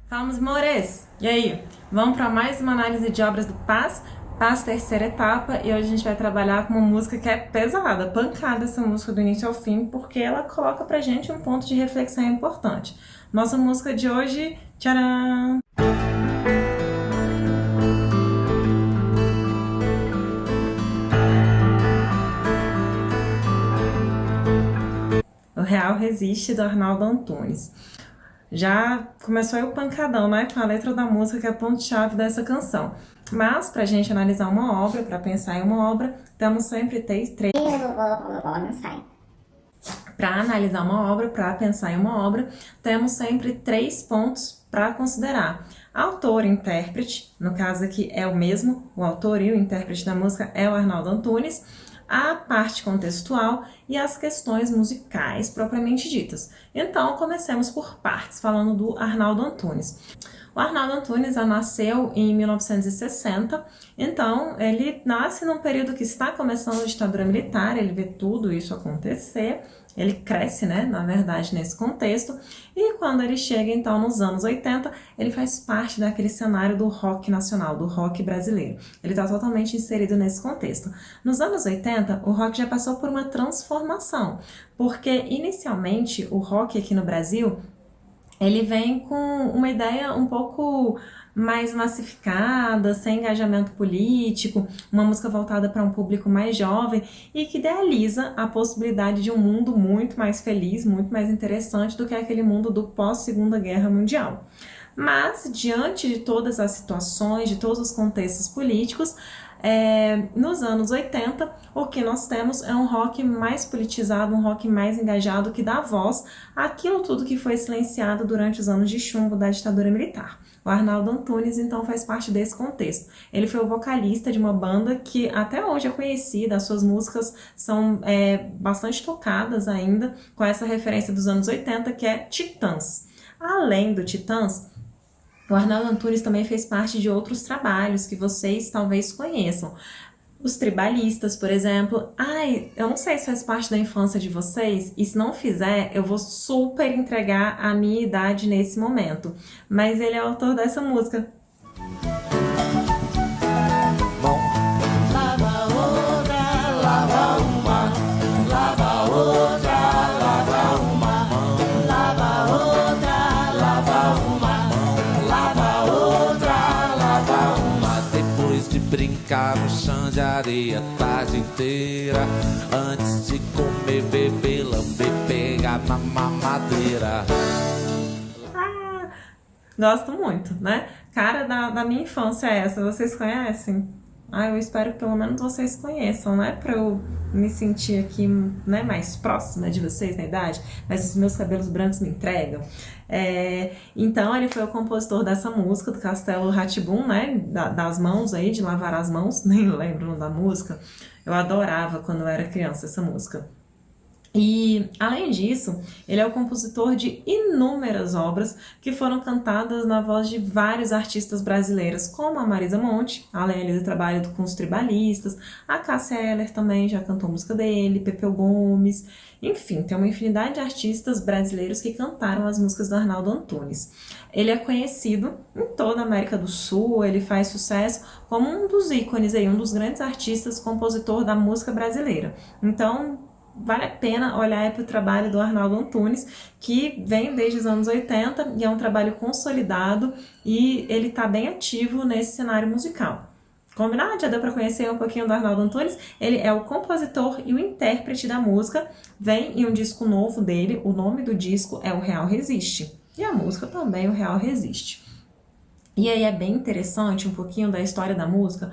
Vamos, Mores! E aí? Vamos para mais uma análise de obras do Paz, Paz terceira etapa, e hoje a gente vai trabalhar com uma música que é pesada, pancada essa música do início ao fim, porque ela coloca pra gente um ponto de reflexão importante. Nossa música de hoje, tcharam! O Real Resiste, do Arnaldo Antunes. Já começou aí o pancadão, né? Com a letra da música, que é a ponto-chave dessa canção. Mas, pra gente analisar uma obra, pra pensar em uma obra, temos sempre três. Não sai. Para analisar uma obra, para pensar em uma obra, temos sempre três pontos para considerar. Autor e intérprete, no caso aqui é o mesmo, o autor e o intérprete da música é o Arnaldo Antunes, a parte contextual e as questões musicais propriamente ditas. Então, comecemos por partes, falando do Arnaldo Antunes. O Arnaldo Antunes nasceu em 1960, então ele nasce num período que está começando a ditadura militar, ele vê tudo isso acontecer, ele cresce, né, na verdade, nesse contexto, e quando ele chega, então, nos anos 80, ele faz parte daquele cenário do rock nacional, do rock brasileiro. Ele está totalmente inserido nesse contexto. Nos anos 80, o rock já passou por uma transformação, porque, inicialmente, o rock aqui no Brasil ele vem com uma ideia um pouco mais massificada, sem engajamento político, uma música voltada para um público mais jovem e que idealiza a possibilidade de um mundo muito mais feliz, muito mais interessante do que aquele mundo do pós-Segunda Guerra Mundial. Mas, diante de todas as situações, de todos os contextos políticos, nos anos 80, o que nós temos é um rock mais politizado, um rock mais engajado, que dá voz àquilo tudo que foi silenciado durante os anos de chumbo da ditadura militar. O Arnaldo Antunes, então, faz parte desse contexto. Ele foi o vocalista de uma banda que até hoje é conhecida, as suas músicas são bastante tocadas ainda, com essa referência dos anos 80, que é Titãs. Além do Titãs, o Arnaldo Antunes também fez parte de outros trabalhos que vocês talvez conheçam. Os Tribalistas, por exemplo. Ai, eu não sei se faz parte da infância de vocês, e se não fizer, eu vou super entregar a minha idade nesse momento. Mas ele é o autor dessa música. Bom. Lava outra, lava uma, lava outra, lava uma mão, lava outra, lava uma mão, lava outra, lava uma. Depois de brincar no chão de areia a tarde inteira, antes de comer, beber, lamber, pegar na mamadeira. Gosto muito, né? Cara da minha infância é essa, vocês conhecem? Eu espero que pelo menos vocês conheçam, né? Pra eu me sentir aqui, né, mais próxima de vocês na idade, mas os meus cabelos brancos me entregam. Então, ele foi o compositor dessa música, do Castelo Rá-Tim-Bum, né? Das mãos aí, de lavar as mãos, nem lembro o nome da música. Eu adorava quando eu era criança essa música. E, além disso, ele é o compositor de inúmeras obras que foram cantadas na voz de vários artistas brasileiros, como a Marisa Monte, além do trabalho com os Tribalistas, a Cássia Eller também já cantou música dele, Pepeu Gomes, enfim, tem uma infinidade de artistas brasileiros que cantaram as músicas do Arnaldo Antunes. Ele é conhecido em toda a América do Sul, ele faz sucesso como um dos ícones, aí, um dos grandes artistas, compositor da música brasileira. Então, vale a pena olhar para o trabalho do Arnaldo Antunes, que vem desde os anos 80 e é um trabalho consolidado e ele está bem ativo nesse cenário musical. Combinado? Já deu para conhecer um pouquinho do Arnaldo Antunes? Ele é o compositor e o intérprete da música, vem em um disco novo dele, o nome do disco é O Real Resiste, e a música também, O Real Resiste. E aí é bem interessante um pouquinho da história da música,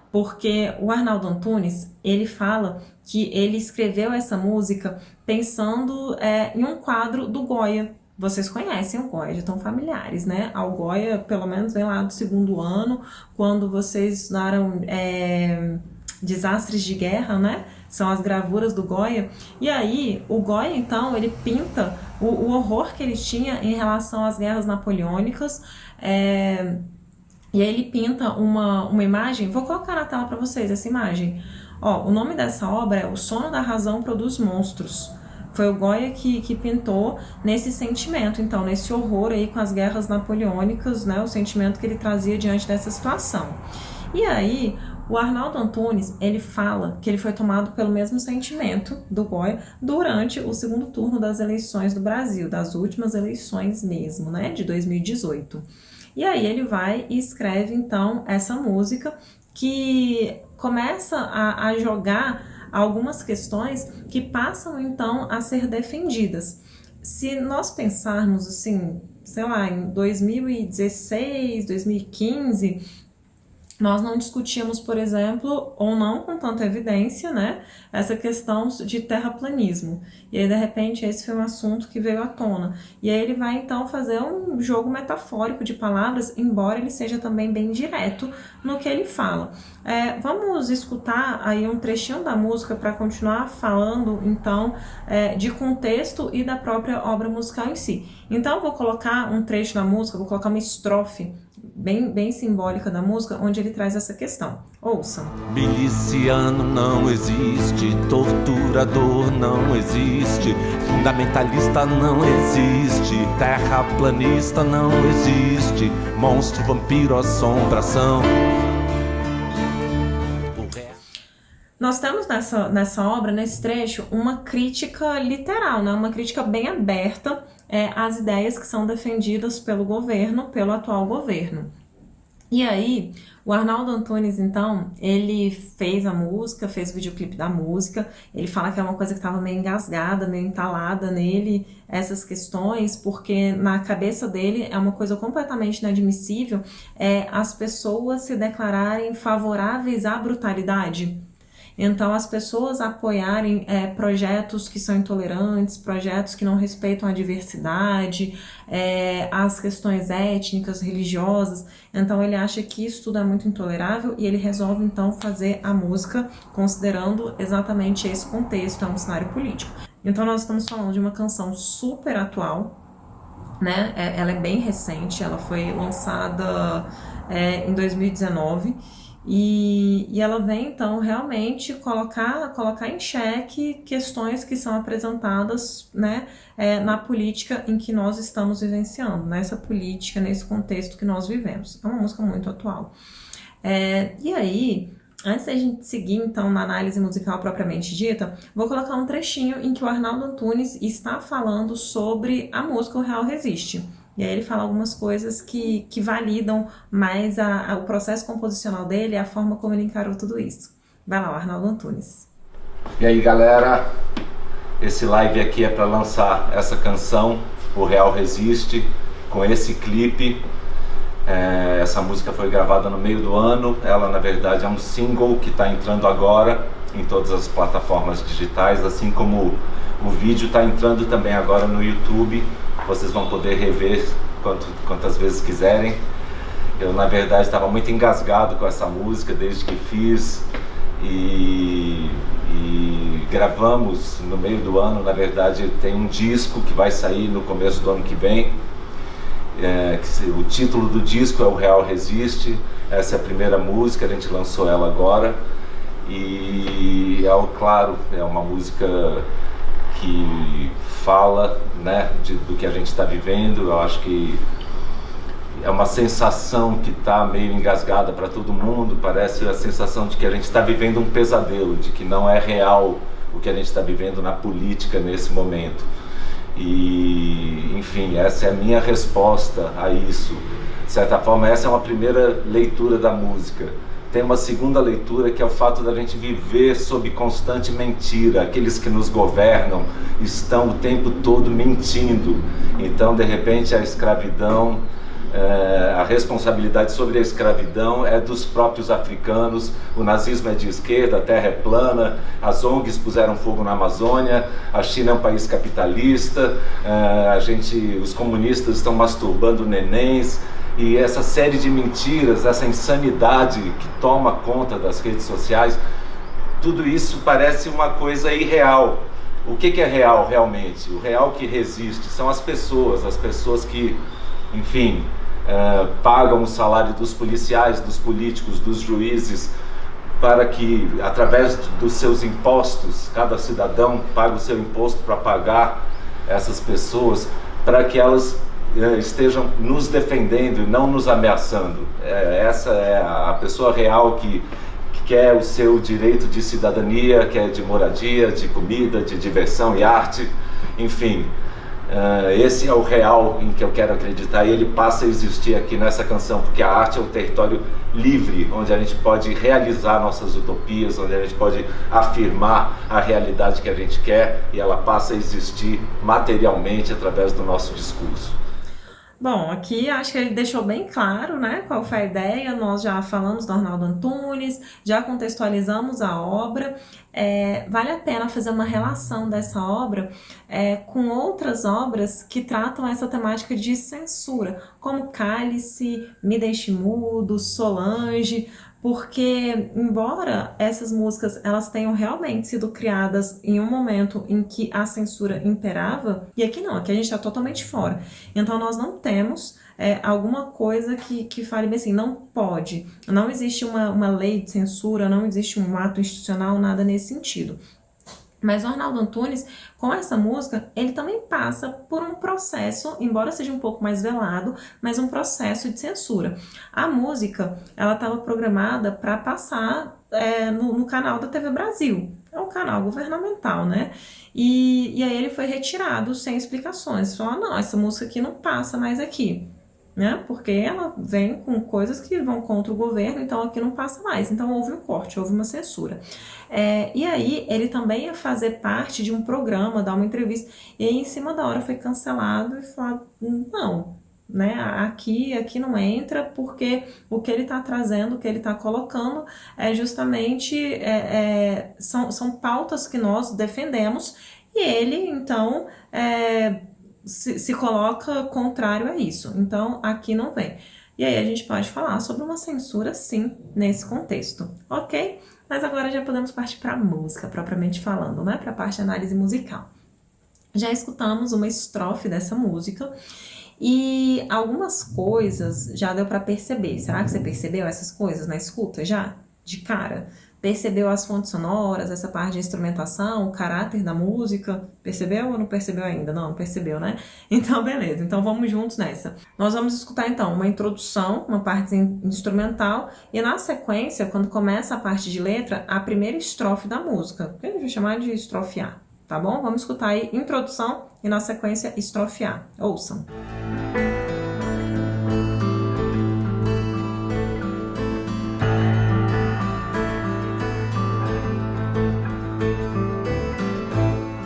porque o Arnaldo Antunes, ele fala que ele escreveu essa música pensando em um quadro do Goya. Vocês conhecem o Goya, já estão familiares, né? O Goya, pelo menos, vem lá do segundo ano, quando vocês estudaram desastres de guerra, né? São as gravuras do Goya. E aí, o Goya, então, ele pinta o horror que ele tinha em relação às guerras napoleônicas, e aí ele pinta uma imagem, vou colocar na tela para vocês essa imagem. O nome dessa obra é O Sono da Razão Produz Monstros. Foi o Goya que pintou nesse sentimento, então, nesse horror aí com as guerras napoleônicas, né, o sentimento que ele trazia diante dessa situação. E aí, o Arnaldo Antunes, ele fala que ele foi tomado pelo mesmo sentimento do Goya durante o segundo turno das eleições do Brasil, das últimas eleições mesmo, né, de 2018. E aí ele vai e escreve, então, essa música que começa a jogar algumas questões que passam, então, a ser defendidas. Se nós pensarmos, assim, sei lá, em 2016, 2015... nós não discutíamos, por exemplo, ou não com tanta evidência, né, essa questão de terraplanismo. E aí, de repente, esse foi um assunto que veio à tona. E aí ele vai, então, fazer um jogo metafórico de palavras, embora ele seja também bem direto no que ele fala. Vamos escutar aí um trechinho da música para continuar falando, então, de contexto e da própria obra musical em si. Então, eu vou colocar um trecho da música, vou colocar uma estrofe bem simbólica da música, onde ele traz essa questão. Ouçam. Miliciano não existe, torturador não existe, fundamentalista não existe, terraplanista não existe, monstro, vampiro, assombração. Nós temos nessa obra, nesse trecho, uma crítica literal, né? Uma crítica bem aberta às ideias que são defendidas pelo governo, pelo atual governo. E aí, o Arnaldo Antunes, então, ele fez a música, fez o videoclipe da música, ele fala que é uma coisa que estava meio engasgada, meio entalada nele, essas questões, porque na cabeça dele é uma coisa completamente inadmissível as pessoas se declararem favoráveis à brutalidade. Então, as pessoas apoiarem projetos que são intolerantes, projetos que não respeitam a diversidade, as questões étnicas, religiosas. Então, ele acha que isso tudo é muito intolerável e ele resolve, então, fazer a música considerando exatamente esse contexto, é um cenário político. Então, nós estamos falando de uma canção super atual, né? Ela é bem recente, ela foi lançada em 2019, e ela vem, então, realmente colocar em xeque questões que são apresentadas, né, na política em que nós estamos vivenciando, nessa política, nesse contexto que nós vivemos. É uma música muito atual. E aí, antes da gente seguir, então, na análise musical propriamente dita, vou colocar um trechinho em que o Arnaldo Antunes está falando sobre a música O Real Resiste. E aí ele fala algumas coisas que validam mais o processo composicional dele e a forma como ele encarou tudo isso. Vai lá, Arnaldo Antunes. E aí, galera, esse live aqui é para lançar essa canção, O Real Resiste, com esse clipe. Essa música foi gravada no meio do ano, ela na verdade é um single que está entrando agora em todas as plataformas digitais, assim como o vídeo está entrando também agora no YouTube. Vocês vão poder rever quantas vezes quiserem. Eu, na verdade, estava muito engasgado com essa música desde que fiz e gravamos no meio do ano. Na verdade, tem um disco que vai sair no começo do ano que vem. O título do disco é O Real Resiste. Essa é a primeira música, a gente lançou ela agora. E, claro, é uma música que fala, né, do que a gente está vivendo. Eu acho que é uma sensação que está meio engasgada para todo mundo. Parece a sensação de que a gente está vivendo um pesadelo, de que não é real o que a gente está vivendo na política nesse momento. E, enfim, essa é a minha resposta a isso. De certa forma, essa é uma primeira leitura da música. Tem uma segunda leitura, que é o fato da gente viver sob constante mentira. Aqueles que nos governam estão o tempo todo mentindo. Então, de repente, a escravidão, a responsabilidade sobre a escravidão é dos próprios africanos. O nazismo é de esquerda, a terra é plana, as ONGs puseram fogo na Amazônia, a China é um país capitalista, os comunistas estão masturbando nenéns. E essa série de mentiras, essa insanidade que toma conta das redes sociais, tudo isso parece uma coisa irreal. O que é real realmente? O real que resiste são as pessoas que, enfim, pagam o salário dos policiais, dos políticos, dos juízes, para que, através dos seus impostos, cada cidadão paga o seu imposto para pagar essas pessoas, para que elas estejam nos defendendo e não nos ameaçando. Essa é a pessoa real que quer o seu direito de cidadania, quer de moradia, de comida, de diversão e arte, enfim. Esse é o real em que eu quero acreditar, e ele passa a existir aqui nessa canção, porque a arte é um território livre, onde a gente pode realizar nossas utopias, onde a gente pode afirmar a realidade que a gente quer, e ela passa a existir materialmente através do nosso discurso. Bom, aqui acho que ele deixou bem claro, né, qual foi a ideia. Nós já falamos do Arnaldo Antunes, já contextualizamos a obra. Vale a pena fazer uma relação dessa obra com outras obras que tratam essa temática de censura, como Cálice, Me Deixe Mudo, Solange, porque embora essas músicas elas tenham realmente sido criadas em um momento em que a censura imperava, e aqui não, aqui a gente está totalmente fora. Então nós não temos alguma coisa que fale bem assim, não pode, não existe uma lei de censura, não existe um ato institucional, nada nesse sentido. Mas o Arnaldo Antunes, com essa música, ele também passa por um processo, embora seja um pouco mais velado, mas um processo de censura. A música, ela estava programada para passar no canal da TV Brasil. É um canal governamental, né? E aí ele foi retirado sem explicações. Falou, não, essa música aqui não passa mais aqui, né? Porque ela vem com coisas que vão contra o governo, então aqui não passa mais. Então houve um corte, houve uma censura. E aí ele também ia fazer parte de um programa, dar uma entrevista, e aí em cima da hora foi cancelado e falado, não, né? Aqui não entra, porque o que ele está trazendo, o que ele está colocando é justamente são pautas que nós defendemos, e ele então se coloca contrário a isso. Então, aqui não vem. E aí a gente pode falar sobre uma censura, sim, nesse contexto, ok? Mas agora já podemos partir para a música, propriamente falando, né? Para a parte de análise musical. Já escutamos uma estrofe dessa música e algumas coisas já deu para perceber. Será que você percebeu essas coisas na escuta já? De cara? Percebeu as fontes sonoras, essa parte de instrumentação, o caráter da música? Percebeu ou não percebeu ainda? Não percebeu, né? Então, beleza. Então, vamos juntos nessa. Nós vamos escutar, então, uma introdução, uma parte instrumental, e na sequência, quando começa a parte de letra, a primeira estrofe da música, que a gente vai chamar de estrofe A, tá bom? Vamos escutar aí introdução e, na sequência, estrofe A. Ouçam.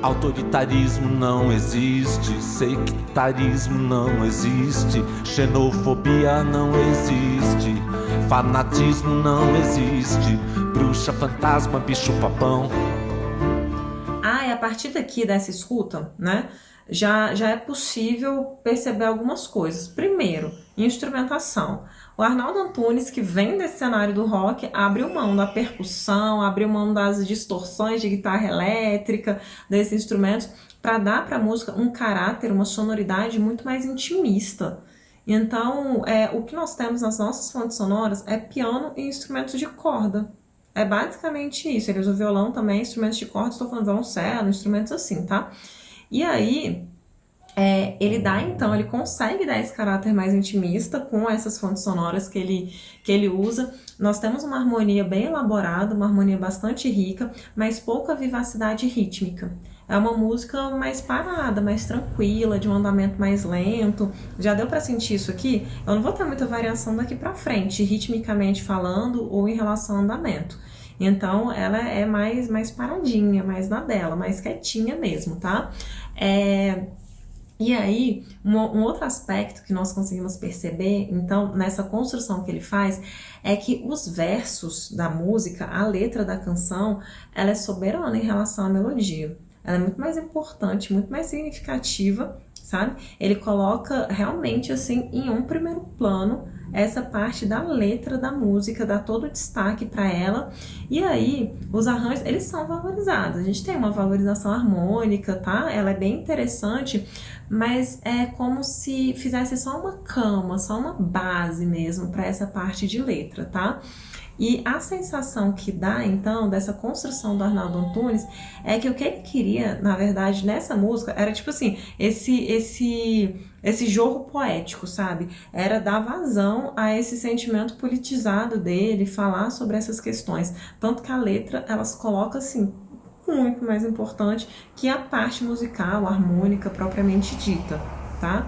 Autoritarismo não existe, sectarismo não existe, xenofobia não existe, fanatismo não existe, bruxa, fantasma, bicho papão. E a partir daqui dessa escuta, né, já é possível perceber algumas coisas. Primeiro, instrumentação. O Arnaldo Antunes, que vem desse cenário do rock, abriu mão da percussão, abriu mão das distorções de guitarra elétrica, desses instrumentos, para dar para a música um caráter, uma sonoridade muito mais intimista. Então, o que nós temos nas nossas fontes sonoras é piano e instrumentos de corda. É basicamente isso. Ele usa o violão também, instrumentos de corda, estou falando violoncelo, instrumentos assim, tá? E aí, ele consegue dar esse caráter mais intimista com essas fontes sonoras que ele usa. Nós temos uma harmonia bem elaborada, uma harmonia bastante rica, mas pouca vivacidade rítmica. É uma música mais parada, mais tranquila, de um andamento mais lento. Já deu para sentir isso aqui? Eu não vou ter muita variação daqui para frente, ritmicamente falando ou em relação ao andamento. Então, ela é mais paradinha, mais na dela, mais quietinha mesmo, tá? E aí, um outro aspecto que nós conseguimos perceber, então, nessa construção que ele faz, é que os versos da música, a letra da canção, ela é soberana em relação à melodia. Ela é muito mais importante, muito mais significativa, sabe? Ele coloca realmente, assim, em um primeiro plano, essa parte da letra da música, dá todo o destaque para ela. E aí, os arranjos, eles são valorizados. A gente tem uma valorização harmônica, tá? Ela é bem interessante, mas é como se fizesse só uma cama, só uma base mesmo para essa parte de letra, tá? E a sensação que dá, então, dessa construção do Arnaldo Antunes é que o que ele queria, na verdade, nessa música, era tipo assim, esse jogo poético, sabe? Era dar vazão a esse sentimento politizado dele, falar sobre essas questões. Tanto que a letra, elas colocam assim, muito mais importante que a parte musical, harmônica, propriamente dita, tá?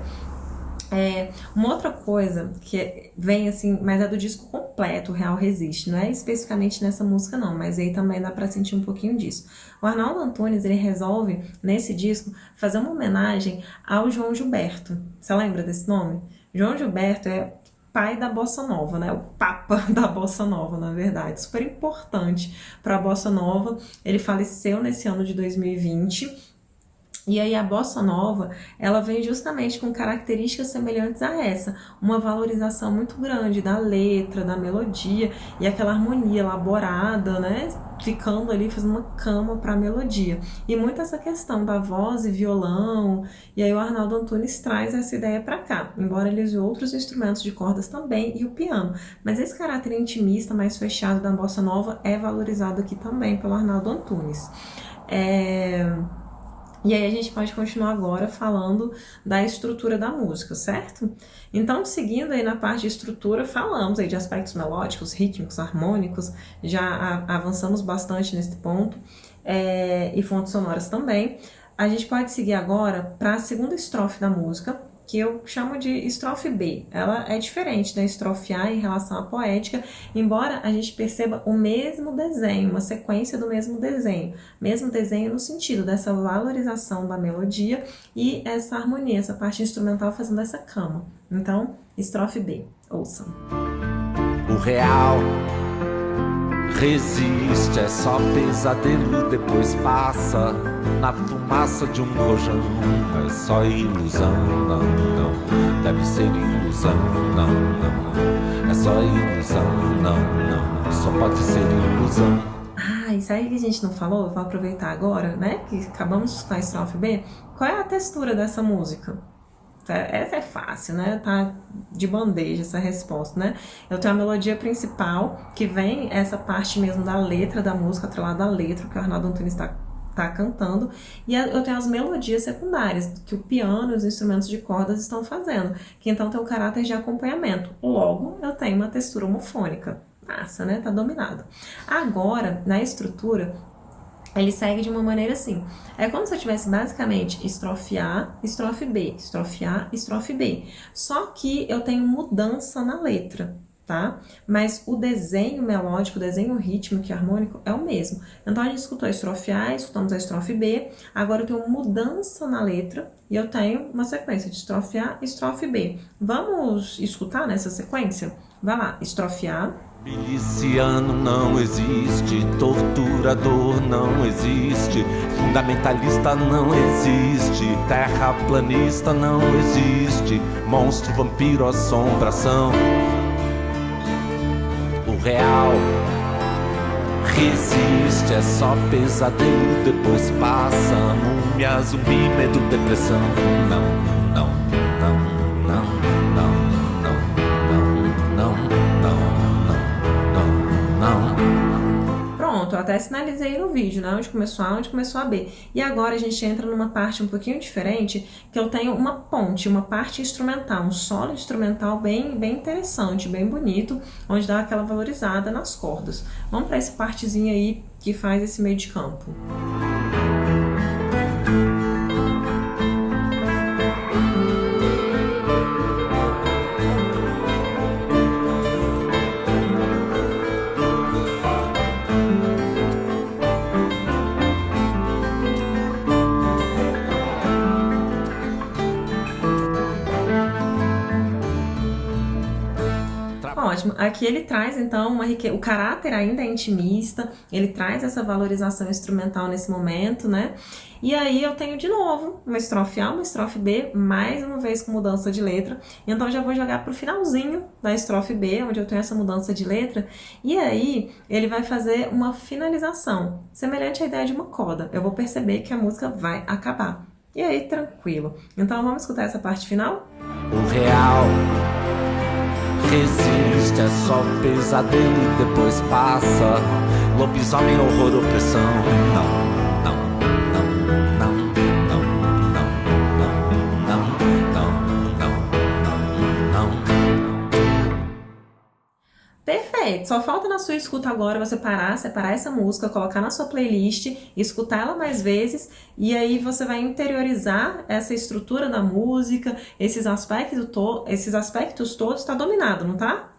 Uma outra coisa que vem assim, mas é do disco completo, o Real Resiste, não é especificamente nessa música não, mas aí também dá pra sentir um pouquinho disso. O Arnaldo Antunes, ele resolve, nesse disco, fazer uma homenagem ao João Gilberto. Você lembra desse nome? João Gilberto é pai da bossa nova, né? O papa da bossa nova, na verdade. Super importante para a bossa nova. Ele faleceu nesse ano de 2020. E aí a bossa nova, ela vem justamente com características semelhantes a essa, uma valorização muito grande da letra, da melodia e aquela harmonia elaborada, né, ficando ali fazendo uma cama para a melodia. E muito essa questão da voz e violão, e aí o Arnaldo Antunes traz essa ideia para cá, embora ele use outros instrumentos de cordas também e o piano. Mas esse caráter intimista, mais fechado da bossa nova é valorizado aqui também pelo Arnaldo Antunes. E aí a gente pode continuar agora falando da estrutura da música, certo? Então, seguindo aí na parte de estrutura, falamos aí de aspectos melódicos, rítmicos, harmônicos, já avançamos bastante nesse ponto, e fontes sonoras também. A gente pode seguir agora para a segunda estrofe da música, que eu chamo de estrofe B. Ela é diferente da estrofe A em relação à poética, embora a gente perceba o mesmo desenho, uma sequência do mesmo desenho no sentido dessa valorização da melodia e essa harmonia, essa parte instrumental fazendo essa cama. Então, estrofe B, ouçam. O real resiste, é só pesadelo, depois passa na fumaça de um rojão. É só ilusão, não, não, deve ser ilusão, não, não, é só ilusão, não, não, só pode ser ilusão. Isso aí que a gente não falou, vou aproveitar agora, né, que acabamos de escutar a estrofe B. Qual é a textura dessa música? Essa é fácil, né? Tá de bandeja essa resposta, né? Eu tenho a melodia principal, que vem essa parte mesmo da letra da música, atrelada à letra, que o Arnaldo Antunes tá cantando, e eu tenho as melodias secundárias, que o piano e os instrumentos de cordas estão fazendo, que então tem um caráter de acompanhamento. Logo, eu tenho uma textura homofônica. Massa, né? Tá dominado. Agora, na estrutura, ele segue de uma maneira assim. É como se eu tivesse basicamente estrofe A, estrofe B, estrofe A, estrofe B. Só que eu tenho mudança na letra, tá? Mas o desenho melódico, o desenho rítmico e harmônico é o mesmo. Então a gente escutou a estrofe A, escutamos a estrofe B, agora eu tenho mudança na letra e eu tenho uma sequência de estrofe A e estrofe B. Vamos escutar nessa sequência? Vai lá, estrofe A. Miliciano não existe, torturador não existe, fundamentalista não existe, terraplanista não existe, monstro, vampiro, assombração. O real resiste, é só pesadelo, depois passa, múmia, zumbi, medo, depressão. Não, não, não, não, não, não, não, não. Pronto, eu até sinalizei no vídeo, né? Onde começou A, onde começou a B. E agora a gente entra numa parte um pouquinho diferente, que eu tenho uma ponte, uma parte instrumental, um solo instrumental bem interessante, bem bonito, onde dá aquela valorizada nas cordas. Vamos para essa partezinha aí que faz esse meio de campo. Ótimo. Aqui ele traz, então, o caráter ainda é intimista, ele traz essa valorização instrumental nesse momento, né? E aí eu tenho de novo uma estrofe A, uma estrofe B, mais uma vez com mudança de letra. Então já vou jogar pro finalzinho da estrofe B, onde eu tenho essa mudança de letra. E aí ele vai fazer uma finalização, semelhante à ideia de uma coda. Eu vou perceber que a música vai acabar. E aí, tranquilo. Então vamos escutar essa parte final? O real resiste, é só pesadelo e depois passa. Lobisomem, horror, opressão. Não, não, não, não, não, não, não, não, não, não. Perfeito, só falta na sua escuta agora você separar essa música, colocar na sua playlist, escutar ela mais vezes e aí você vai interiorizar essa estrutura da música, esses aspectos todos, tá dominado, não tá?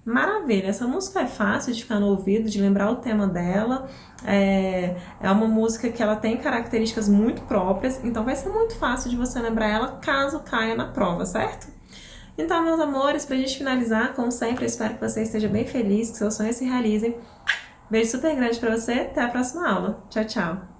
Maravilha, essa música é fácil de ficar no ouvido, de lembrar o tema dela, é uma música que ela tem características muito próprias, então vai ser muito fácil de você lembrar ela caso caia na prova, certo? Então, meus amores, pra gente finalizar, como sempre, eu espero que você esteja bem feliz, que seus sonhos se realizem. Beijo super grande pra você, até a próxima aula. Tchau, tchau!